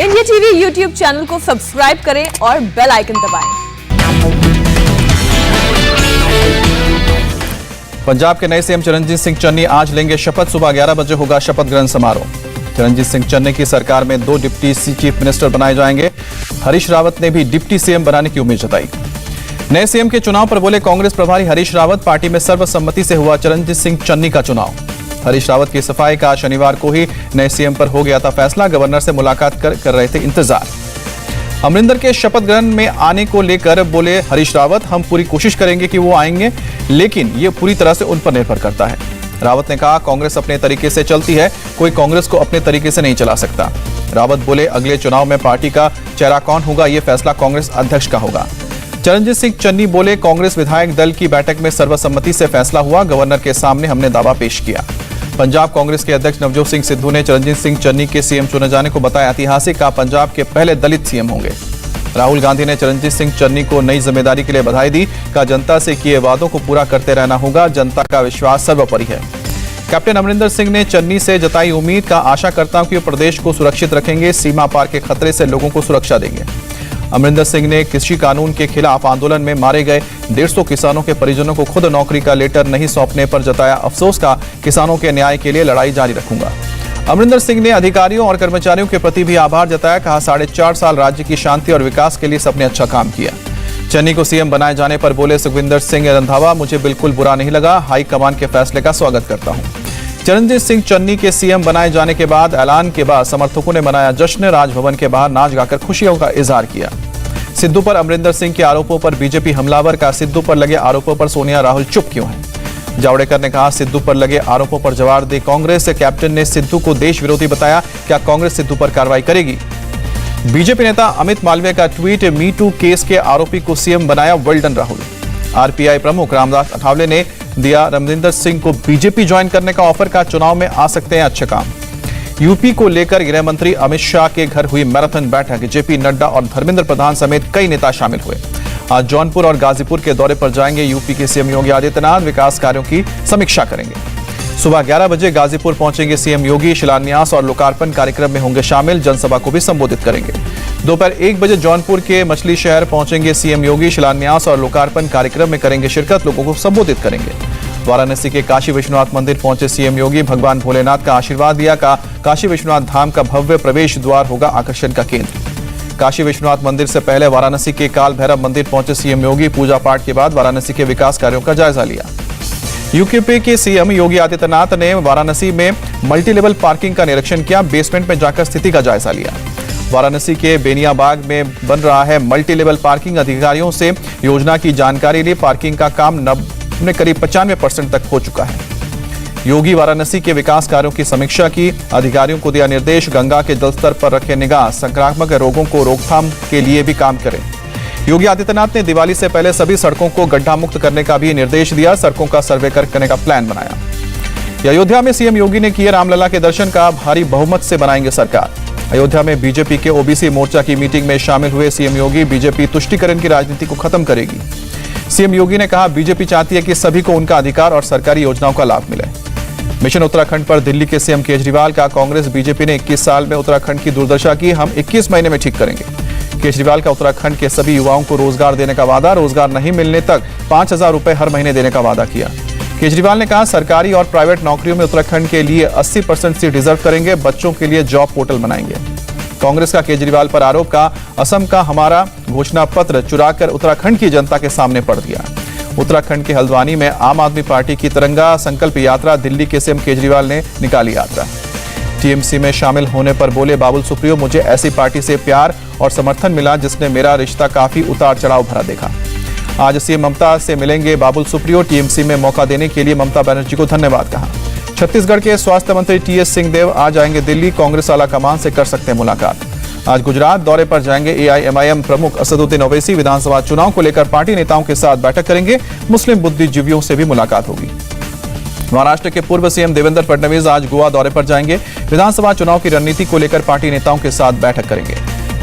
India TV YouTube channel को subscribe करें और बेल आइकन दबाएं। पंजाब के नए सीएम चरणजीत सिंह चन्नी आज लेंगे शपथ। सुबह 11 बजे होगा शपथ ग्रहण समारोह। चरणजीत सिंह चन्नी की सरकार में 2 डिप्टी चीफ मिनिस्टर बनाए जाएंगे। हरीश रावत ने भी डिप्टी सीएम बनाने की उम्मीद जताई। नए सीएम के चुनाव पर बोले कांग्रेस प्रभारी हरीश रावत, पार्टी में सर्वसम्मति से हुआ चरणजीत सिंह चन्नी का चुनाव। हरीश रावत की सफाई का शनिवार को ही नए सीएम पर हो गया था फैसला। गवर्नर से मुलाकात कर रहे थे इंतजार। अमरिंदर के शपथ ग्रहण में आने को लेकर बोले हरीश रावत, हम पूरी कोशिश करेंगे कि वो आएंगे, लेकिन ये पूरी तरह से उन पर निर्भर करता है। रावत ने कहा, कांग्रेस अपने तरीके से चलती है, कोई कांग्रेस को अपने तरीके से नहीं चला सकता। रावत बोले, अगले चुनाव में पार्टी का चेहरा कौन होगा, ये फैसला कांग्रेस अध्यक्ष का होगा। चरणजीत सिंह चन्नी बोले, कांग्रेस विधायक दल की बैठक में सर्वसम्मति से फैसला हुआ। गवर्नर के सामने हमने दावा पेश किया। पंजाब कांग्रेस के अध्यक्ष नवजोत सिंह सिद्धू ने चरणजीत सिंह चन्नी के सीएम चुने जाने को बताया ऐतिहासिक। का पंजाब के पहले दलित सीएम होंगे। राहुल गांधी ने चरणजीत सिंह चन्नी को नई जिम्मेदारी के लिए बधाई दी। का जनता से किए वादों को पूरा करते रहना होगा, जनता का विश्वास सर्वोपरि है। कैप्टन अमरिंदर सिंह ने चन्नी से जताई उम्मीद। का आशा करता हूं कि प्रदेश को सुरक्षित रखेंगे, सीमा पार के खतरे से लोगों को सुरक्षा देंगे। अमरिंदर सिंह ने कृषि कानून के खिलाफ आंदोलन में मारे गए 150 किसानों के परिजनों को खुद नौकरी का लेटर नहीं सौंपने पर जताया अफसोस। का किसानों के न्याय के लिए लड़ाई जारी रखूंगा। अमरिंदर सिंह ने अधिकारियों और कर्मचारियों के प्रति भी आभार जताया। कहा, 4.5 साल राज्य की शांति और विकास के लिए सबने अच्छा काम किया। चन्नी को सीएम बनाए जाने पर बोले सुखविंदर सिंह रंधावा, मुझे बिल्कुल बुरा नहीं लगा, हाईकमान के फैसले का स्वागत करता हूं। चरणजीत सिंह चन्नी के सीएम बनाए जाने के बाद ऐलान के बाद समर्थकों ने मनाया जश्न। राजभवन के बाहर नाच गाकर खुशियों का इजहार किया। सिद्धू पर अमरिंदर सिंह के आरोपों पर बीजेपी हमलावर। का सिद्धू पर लगे आरोपों पर सोनिया राहुल चुप क्यों हैं? जावड़ेकर ने कहा, सिद्धू पर लगे आरोपों पर जवाब दे कांग्रेस। कैप्टन ने सिद्धू को देश विरोधी बताया। क्या कांग्रेस सिद्धू पर कार्रवाई करेगी? बीजेपी नेता अमित मालवीय का ट्वीट, मी टू केस के आरोपी को सीएम बनाया, वेल डन राहुल। आरपीआई प्रमुख रामदास अठावले ने दिया अमरिंदर सिंह को बीजेपी ज्वाइन करने का ऑफर। का चुनाव में आ सकते हैं अच्छे काम। यूपी को लेकर गृह मंत्री अमित शाह के घर हुई मैराथन बैठक। जेपी नड्डा और धर्मेंद्र प्रधान समेत कई नेता शामिल हुए। आज जौनपुर और गाजीपुर के दौरे पर जाएंगे यूपी के सीएम योगी आदित्यनाथ। विकास कार्यों की समीक्षा करेंगे। सुबह 11 बजे गाजीपुर पहुंचेंगे सीएम योगी। शिलान्यास और लोकार्पण कार्यक्रम में होंगे शामिल। जनसभा को भी संबोधित करेंगे। दोपहर 1 बजे जौनपुर के मछली शहर पहुंचेंगे सीएम योगी। शिलान्यास और लोकार्पण कार्यक्रम में करेंगे शिरकत, लोगों को संबोधित करेंगे। वाराणसी के काशी विश्वनाथ मंदिर पहुंचे सीएम योगी। भगवान भोलेनाथ का आशीर्वाद दिया। का काशी विश्वनाथ धाम का भव्य प्रवेश द्वार होगा आकर्षण का केंद्र। काशी विश्वनाथ मंदिर से पहले वाराणसी के काल भैरव मंदिर पहुंचे सीएम योगी। पूजा पाठ के बाद वाराणसी के विकास कार्यों का जायजा लिया। यूपी के सीएम योगी आदित्यनाथ ने वाराणसी में मल्टी लेवल पार्किंग का निरीक्षण किया। बेसमेंट में जाकर स्थिति का जायजा लिया। वाराणसी के बेनियाबाग में बन रहा है मल्टी लेवल पार्किंग। अधिकारियों से योजना की जानकारी ली। पार्किंग का काम ने करीब 95% तक हो चुका है। योगी वाराणसी के विकास कार्यों की समीक्षा की। अधिकारियों को दिया निर्देश, गंगा के जलस्तर पर रखे निगाह। संक्रामक रोगों को रोकथाम के लिए भी काम करें। योगी आदित्यनाथ ने दिवाली से पहले सभी सड़कों को गड्ढा मुक्त करने का भी निर्देश दिया। सड़कों का सर्वे करने का प्लान बनाया। अयोध्या में सीएम योगी ने किए रामलला के दर्शन। का भारी बहुमत से बनाएंगे सरकार। अयोध्या में बीजेपी के ओबीसी मोर्चा की मीटिंग में शामिल हुए सीएम योगी। बीजेपी तुष्टीकरण की राजनीति को खत्म करेगी। सीएम योगी ने कहा, बीजेपी चाहती है कि सभी को उनका अधिकार और सरकारी योजनाओं का लाभ मिले। मिशन उत्तराखंड पर दिल्ली के सीएम केजरीवाल। का कांग्रेस बीजेपी ने 21 साल में उत्तराखंड की दुर्दशा की, हम 21 महीने में ठीक करेंगे। केजरीवाल का उत्तराखंड के सभी युवाओं को रोजगार देने का वादा। रोजगार नहीं मिलने तक 5000 रुपए हर महीने देने का वादा किया। केजरीवाल ने कहा, सरकारी और प्राइवेट नौकरियों में उत्तराखंड के लिए 80% सीट रिजर्व करेंगे। बच्चों के लिए जॉब पोर्टल बनाएंगे। कांग्रेस का केजरीवाल पर आरोप। का असम का हमारा घोषणा पत्र चुराकर उत्तराखंड की जनता के सामने पड़ दिया। उत्तराखंड के हल्द्वानी में आम आदमी पार्टी की तिरंगा संकल्प यात्रा। दिल्ली के सीएम केजरीवाल ने निकाली यात्रा। टीएमसी में शामिल होने पर बोले बाबुल सुप्रियो, मुझे ऐसी पार्टी से प्यार और समर्थन मिला जिसने मेरा रिश्ता काफी उतार चढ़ाव भरा देखा। आज सीएम ममता से मिलेंगे बाबुल सुप्रियो। टीएमसी में मौका देने के लिए ममता बनर्जी को धन्यवाद कहा। छत्तीसगढ़ के स्वास्थ्य मंत्री टीएस सिंहदेव आज आएंगे दिल्ली। कांग्रेस आला कमान से कर सकते हैं मुलाकात। आज गुजरात दौरे पर जाएंगे एआईएमआईएम प्रमुख असदुद्दीन ओवैसी। विधानसभा चुनाव को लेकर पार्टी नेताओं के साथ बैठक करेंगे। मुस्लिम बुद्धिजीवियों से भी मुलाकात होगी। महाराष्ट्र के पूर्व सीएम देवेंद्र फडणवीस आज गोवा दौरे पर जाएंगे। विधानसभा चुनाव की रणनीति को लेकर पार्टी नेताओं के साथ बैठक करेंगे।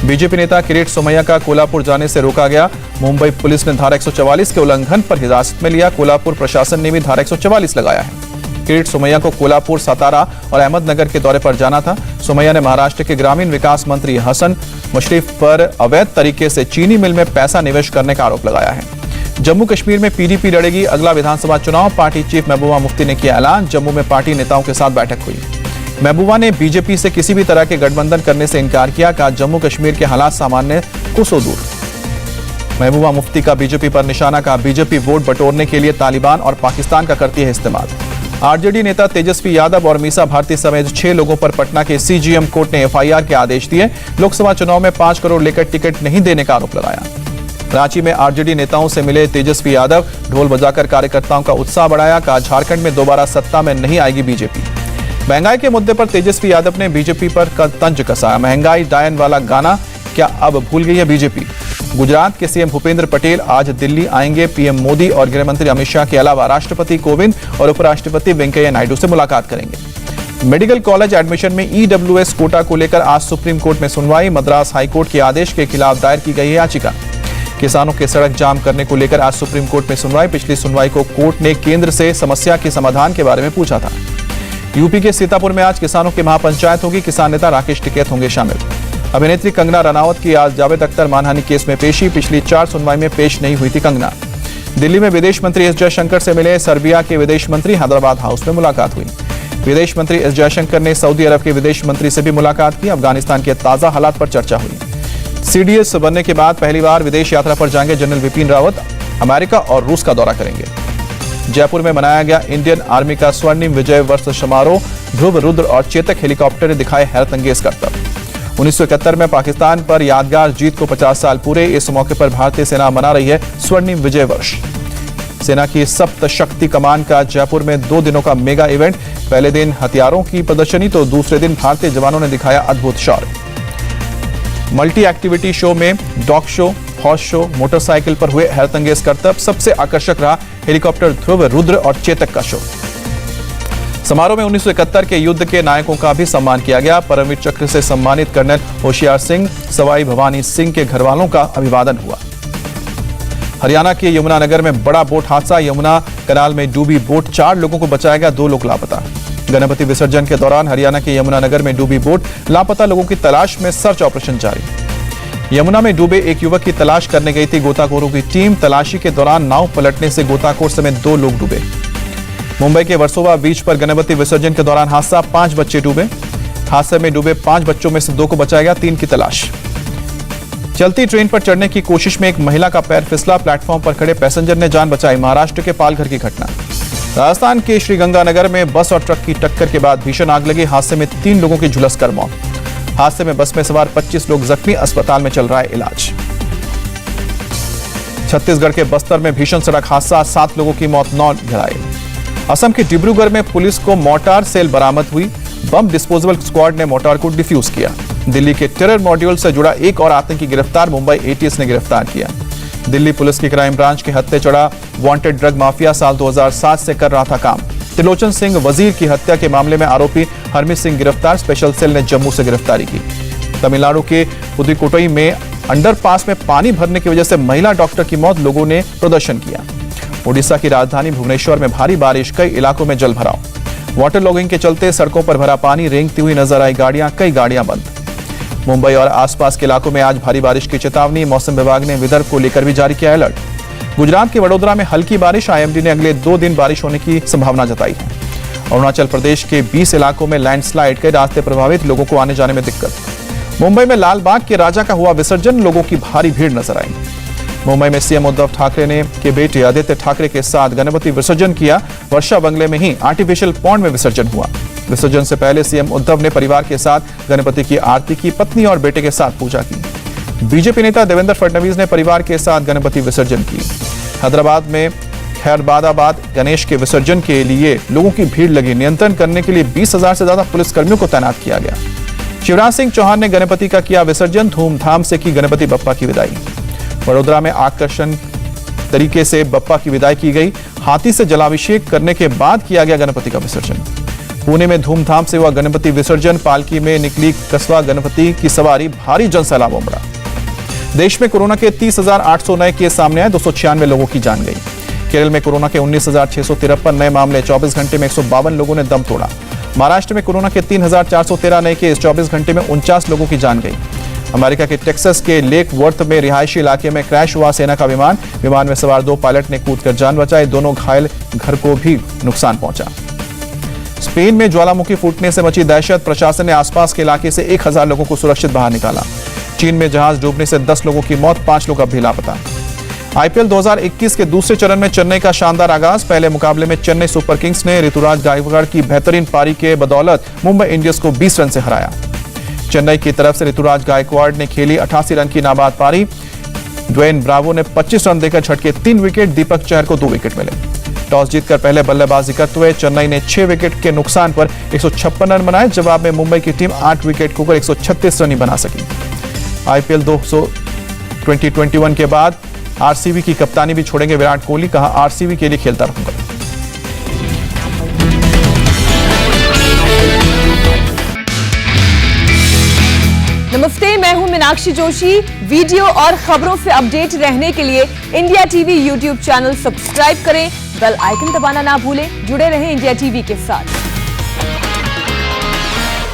बीजेपी नेता किरीट सोमैया का कोल्हापुर जाने से रोका गया। मुंबई पुलिस ने धारा 144 के उल्लंघन पर हिरासत में लिया। कोल्हापुर प्रशासन ने भी धारा 144 लगाया है। किरीट सोमैया को कोल्हापुर, सतारा और अहमदनगर के दौरे पर जाना था। सोमैया ने महाराष्ट्र के ग्रामीण विकास मंत्री हसन मुशर्रफ पर अवैध तरीके से चीनी मिल में पैसा निवेश करने का आरोप लगाया है। जम्मू कश्मीर में पीडीपी लड़ेगी अगला विधानसभा चुनाव, पार्टी चीफ महबूबा मुफ्ती ने किया ऐलान। जम्मू में पार्टी नेताओं के साथ बैठक हुई। महबूबा ने बीजेपी से किसी भी तरह के गठबंधन करने से इनकार किया। कहा जम्मू कश्मीर के हालात सामान्य कोसों दूर। महबूबा मुफ्ती का बीजेपी पर निशाना। कहा बीजेपी वोट बटोरने के लिए तालिबान और पाकिस्तान का करती है इस्तेमाल। आरजेडी नेता तेजस्वी यादव और मीसा भारती समेत 6 लोगों पर पटना के सीजीएम कोर्ट ने एफआईआर के आदेश दिए। लोकसभा चुनाव में 5 करोड़ लेकर टिकट नहीं देने का आरोप लगाया। रांची में आरजेडी नेताओं से मिले तेजस्वी यादव, ढोल बजाकर कार्यकर्ताओं का उत्साह बढ़ाया। कहा झारखंड में दोबारा सत्ता में नहीं आएगी बीजेपी। महंगाई के मुद्दे पर तेजस्वी यादव ने बीजेपी पर तंज कसा। महंगाई डायन वाला गाना क्या अब भूल गई है बीजेपी। गुजरात के सीएम भूपेंद्र पटेल आज दिल्ली आएंगे। पीएम मोदी और गृह मंत्री अमित शाह के अलावा राष्ट्रपति कोविंद और उपराष्ट्रपति वेंकैया नायडू से मुलाकात करेंगे। मेडिकल कॉलेज एडमिशन में ईडब्ल्यूएस कोटा को लेकर आज सुप्रीम कोर्ट में सुनवाई। मद्रास हाईकोर्ट के आदेश के खिलाफ दायर की गई है याचिका। किसानों के सड़क जाम करने को लेकर आज सुप्रीम कोर्ट में सुनवाई। पिछली सुनवाई को कोर्ट ने केंद्र से समस्या के समाधान के बारे में पूछा था। यूपी के सीतापुर में आज किसानों की महापंचायत होगी। किसान नेता राकेश टिकैत होंगे शामिल। अभिनेत्री कंगना रनावत की आज जावेद अख्तर मानहानि केस में पेशी। पिछली 4 सुनवाई में पेश नहीं हुई थी कंगना। दिल्ली में विदेश मंत्री एस जयशंकर से मिले सर्बिया के विदेश मंत्री। हैदराबाद हाउस में मुलाकात हुई। विदेश मंत्री एस जयशंकर ने सऊदी अरब के विदेश मंत्री से भी मुलाकात की। अफगानिस्तान के ताजा हालात पर चर्चा हुई। सीडीएस बनने के बाद पहली बार विदेश यात्रा पर जाएंगे जनरल विपिन रावत। अमेरिका और रूस का दौरा करेंगे। जयपुर में मनाया गया इंडियन आर्मी का स्वर्णिम विजय वर्ष समारोह। ध्रुव, रुद्र और चेतक हेलीकॉप्टर ने दिखाए हैरतअंगेज करतब। 1971 में पाकिस्तान पर यादगार जीत को 50 साल पूरे। इस मौके पर भारतीय सेना मना रही है स्वर्णिम विजय वर्ष। सेना की सप्त शक्ति कमान का जयपुर में 2 दिनों का मेगा इवेंट। पहले दिन हथियारों की प्रदर्शनी तो दूसरे दिन भारतीय जवानों ने दिखाया अद्भुत शौर्य। मल्टी एक्टिविटी शो में dog show, horse show, motorcycle पर हुए हैरतअंगेज करतब। सबसे आकर्षक रहा हेलीकॉप्टर ध्रुव, रुद्र और चेतक का शो। समारोह में 1971 के युद्ध के नायकों का भी सम्मान किया गया। परमवीर चक्र से सम्मानित कर्नल होशियार सिंह, सवाई भवानी सिंह के घरवालों का अभिवादन हुआ। हरियाणा के यमुनानगर में बड़ा बोट हादसा। यमुना कनाल में डूबी बोट, 4 लोगों को बचाया गया, 2 लोग लापता। गणपति विसर्जन के दौरान हरियाणा के यमुनानगर में डूबी बोट, लापता लोगों की तलाश में सर्च ऑपरेशन जारी। यमुना में डूबे एक युवक की तलाश करने गई थी गोताखोरों की टीम। तलाशी के दौरान नाव पलटने से गोताखोर समेत 2 लोग डूबे। मुंबई के वर्सोवा बीच पर गणपति विसर्जन के दौरान हादसा, 5 बच्चे डूबे। हादसे में डूबे 5 बच्चों में से 2 को बचाया गया, 3 की तलाश। चलती ट्रेन पर चढ़ने की कोशिश में एक महिला का पैर फिसला। प्लेटफॉर्म पर खड़े पैसेंजर ने जान बचाई। महाराष्ट्र के पालघर की घटना। राजस्थान के श्रीगंगानगर में बस और ट्रक की टक्कर के बाद भीषण आग लगी। हादसे में 3 लोगों की झुलसकर मौत। हादसे में बस में सवार 25 लोग जख्मी, अस्पताल में चल रहा है इलाज। छत्तीसगढ़ के बस्तर में भीषण सड़क हादसा, 7 लोगों की मौत, 9 घायल। असम के डिब्रूगढ़ में पुलिस को मोर्टार सेल बरामद हुई। बम डिस्पोजेबल स्क्वाड ने मोर्टार को डिफ्यूज किया। दिल्ली के टेरर मॉड्यूल से जुड़ा एक और आतंकी गिरफ्तार। मुंबई एटीएस ने गिरफ्तार किया। दिल्ली पुलिस की क्राइम ब्रांच के हत्थे चढ़ा वांटेड ड्रग माफिया साल 2007 से कर रहा था काम। त्रिलोचन सिंह वजीर की हत्या के मामले में आरोपी हरमीत सिंह गिरफ्तार। स्पेशल सेल ने जम्मू से गिरफ्तारी की। तमिलनाडु के पुदुकोट्टई में अंडरपास में पानी भरने की वजह से महिला डॉक्टर की मौत, लोगों ने प्रदर्शन किया। ओडिशा की राजधानी भुवनेश्वर में भारी बारिश, कई इलाकों में जल भराव। वाटर लॉगिंग के चलते सड़कों पर भरा पानी, रेंगती हुई नजर आई गाड़ियां, कई गाड़ियां बंद। मुंबई और आसपास के इलाकों में आज भारी बारिश की चेतावनी। मौसम विभाग ने विदर्भ को लेकर भी जारी किया अलर्ट। गुजरात के वडोदरा में हल्की बारिश। आईएमडी ने अगले 2 दिन बारिश होने की संभावना जताई है। अरुणाचल प्रदेश के 20 इलाकों में लैंडस्लाइड, कई रास्ते प्रभावित, लोगों को आने जाने में दिक्कत। मुंबई में लाल बाग के राजा का हुआ विसर्जन, लोगों की भारी भीड़ नजर आई। मुंबई में सीएम उद्धव ठाकरे ने के बेटे आदित्य ठाकरे के साथ गणपति विसर्जन किया। वर्षा बंगले में ही आर्टिफिशियल पॉन्ड में विसर्जन हुआ। विसर्जन से पहले सीएम उद्धव ने परिवार के साथ गणपति की आरती की, पत्नी और बेटे के साथ पूजा की। बीजेपी नेता देवेंद्र फडणवीस ने परिवार के साथ गणपति विसर्जन की। हैदराबाद में खैरबादाबाद गणेश के विसर्जन के लिए लोगों की भीड़ लगी। नियंत्रण करने के लिए 20,000 से ज्यादा पुलिसकर्मियों को तैनात किया गया। शिवराज सिंह चौहान ने गणपति का किया विसर्जन। धूमधाम से की गणपति बप्पा की विदाई। वडोदरा में आकर्षण तरीके से बप्पा की विदाई की गई। हाथी से जलाभिषेक करने के बाद किया गया गणपति का विसर्जन। पुणे में धूमधाम से हुआ गणपति विसर्जन। पालकी में निकली कस्बा गणपति की सवारी, भारी जनसैलाब उमड़ा। देश में कोरोना के 30,800 नए केस सामने आए, 296 लोगों की जान गई। केरल में कोरोना के 19,653 नए मामले, 24 घंटे में 152 लोगों ने दम तोड़ा। महाराष्ट्र में कोरोना के 3,413 नए केस, 24 घंटे में 49 लोगों की जान गई। अमेरिका के टेक्सास के लेक वर्थ में रिहायशी इलाके में क्रैश हुआ सेना का विमान। विमान में सवार 2 पायलट ने कूदकर जान बचाई, दोनों घायल, घर को भी नुकसान पहुंचा। स्पेन में ज्वालामुखी फूटने से मची दहशत, प्रशासन ने आसपास के इलाके से 1000 लोगों को सुरक्षित बाहर निकाला। चीन में जहाज डूबने से 10 लोगों की मौत, 5 लोग अब भी लापता। आईपीएल 2021 के दूसरे चरण में चेन्नई का शानदार आगाज। पहले मुकाबले में चेन्नई सुपर किंग्स ने ऋतुराज गायकवाड़ की बेहतरीन पारी के बदौलत मुंबई इंडियंस को 20 रन से हराया। चेन्नई की तरफ से ऋतुराज गायकवाड़ ने खेली 88 रन की नाबाद पारी। ड्वेन ब्रावो ने 25 रन देकर झटके 3 विकेट, दीपक चहर को 2 विकेट मिले। टॉस जीतकर पहले बल्लेबाजी करते हुए चेन्नई ने 6 विकेट के नुकसान पर 156 रन बनाए। जवाब में मुंबई की टीम 8 विकेट खोकर 136 रन ही बना सकी। आईपीएल 2021 के बाद आरसीबी की कप्तानी भी छोड़ेंगे विराट कोहली, कहा आरसीबी के लिए खेलता रहूंगा। नमस्ते, मैं हूं मीनाक्षी जोशी। वीडियो और खबरों से अपडेट रहने के लिए India TV YouTube channel subscribe करें, बेल आइकन दबाना ना भूलें। जुड़े रहें इंडिया टीवी के साथ।